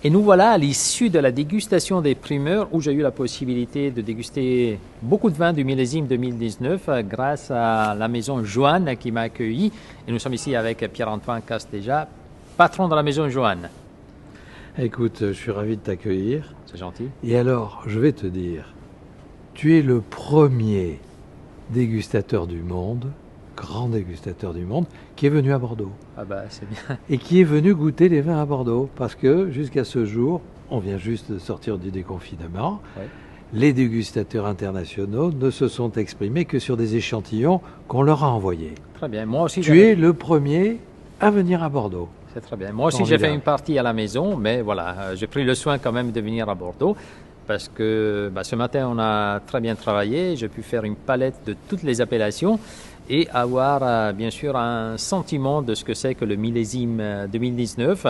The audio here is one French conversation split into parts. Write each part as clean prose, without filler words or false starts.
Et nous voilà à l'issue de la dégustation des primeurs où j'ai eu la possibilité de déguster beaucoup de vins du millésime 2019 grâce à la maison Joanne qui m'a accueilli. Et nous sommes ici avec Pierre-Antoine Castéja, patron de la maison Joanne. Écoute, je suis ravi de t'accueillir. C'est gentil. Et alors, je vais te dire, tu es le premier dégustateur du monde, grand dégustateur du monde, qui est venu à Bordeaux. Ah bah c'est bien. Et qui est venu goûter les vins à Bordeaux. Parce que jusqu'à ce jour, on vient juste de sortir du déconfinement, Ouais. les dégustateurs internationaux ne se sont exprimés que sur des échantillons qu'on leur a envoyés. Très bien. Moi aussi, Tu es le premier à venir à Bordeaux. c'est très bien. Moi aussi, j'ai Formidable. fait une partie à la maison, mais voilà, j'ai pris le soin quand même de venir à Bordeaux parce que ce matin, on a très bien travaillé. J'ai pu faire une palette de toutes les appellations et avoir bien sûr un sentiment de ce que c'est que le millésime 2019,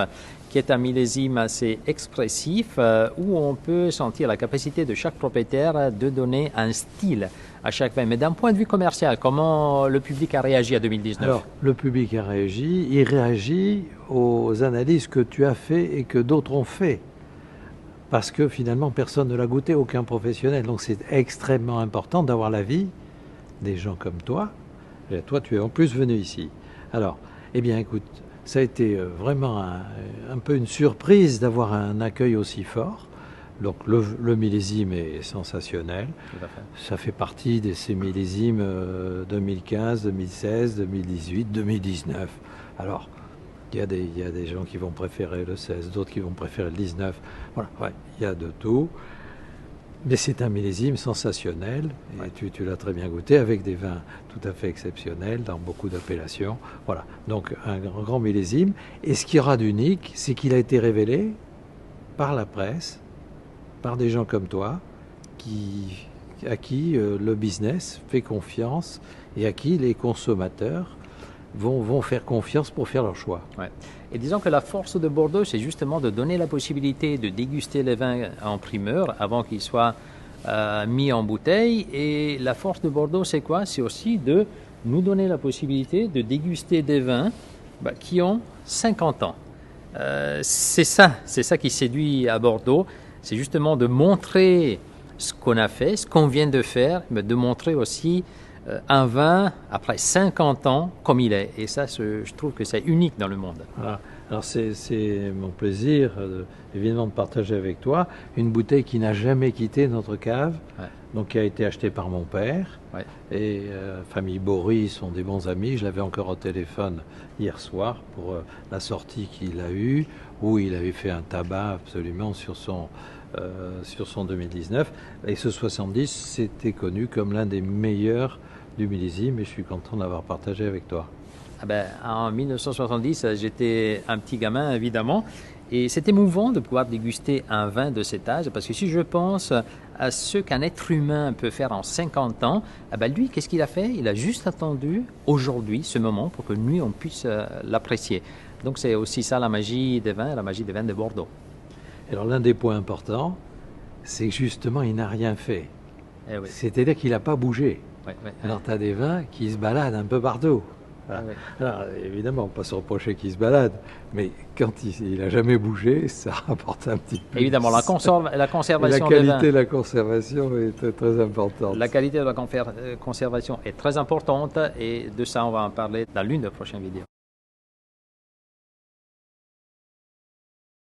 qui est un millésime assez expressif où on peut sentir la capacité de chaque propriétaire de donner un style à chaque vin. Mais d'un point de vue commercial, comment le public a réagi à 2019? Alors, le public a réagi, il réagit aux analyses que tu as fait et que d'autres ont fait. Parce que finalement, personne ne l'a goûté, aucun professionnel. Donc c'est extrêmement important d'avoir l'avis des gens comme toi. Et toi, tu es en plus venu ici. Alors, eh bien écoute, ça a été vraiment un peu une surprise d'avoir un accueil aussi fort. Donc le millésime est sensationnel. Tout à fait. Ça fait partie de ces millésimes 2015, 2016, 2018, 2019. Alors, il y a des gens qui vont préférer le 16, d'autres qui vont préférer le 19. Voilà, ouais, il y a de tout. Mais c'est un millésime sensationnel, et Ouais. tu l'as très bien goûté, avec des vins tout à fait exceptionnels dans beaucoup d'appellations. Voilà, donc un grand millésime. Et ce qu'il y aura d'unique, c'est qu'il a été révélé par la presse, par des gens comme toi, à qui le business fait confiance et à qui les consommateurs vont faire confiance pour faire leur choix. Ouais. Et disons que la force de Bordeaux, c'est justement de donner la possibilité de déguster les vins en primeur avant qu'ils soient mis en bouteille. Et la force de Bordeaux, c'est quoi? C'est aussi de nous donner la possibilité de déguster des vins qui ont 50 ans. C'est ça qui séduit à Bordeaux. C'est justement de montrer ce qu'on a fait, ce qu'on vient de faire, mais de montrer aussi un vin après 50 ans comme il est. Et ça, je trouve que c'est unique dans le monde. Voilà. Alors c'est mon plaisir, évidemment, de partager avec toi une bouteille qui n'a jamais quitté notre cave, Ouais. donc qui a été achetée par mon père. Ouais. Et famille Bory sont des bons amis. Je l'avais encore au téléphone hier soir pour la sortie qu'il a eue, où il avait fait un tabac absolument sur son 2019. Et ce 70, c'était connu comme l'un des meilleurs du millésime, et je suis content d'avoir partagé avec toi. En 1970, j'étais un petit gamin, évidemment, et c'est émouvant de pouvoir déguster un vin de cet âge, parce que si je pense à ce qu'un être humain peut faire en 50 ans, lui, qu'est-ce qu'il a fait? Il a juste attendu aujourd'hui, ce moment, pour que nous, on puisse l'apprécier. Donc c'est aussi ça la magie des vins, la magie des vins de Bordeaux. Alors l'un des points importants, c'est que justement, il n'a rien fait. Eh oui. C'est-à-dire qu'il n'a pas bougé. Ouais, ouais. Alors tu as des vins qui se baladent un peu partout. Voilà. Ouais. Alors évidemment, on peut pas se reprocher qu'il se balade, mais quand il n'a jamais bougé, ça rapporte un petit peu. Évidemment, la Et conservation la des vins. qualité de la conservation est très importante. La qualité de la conservation est très importante et de ça, on va en parler dans l'une des prochaines vidéos.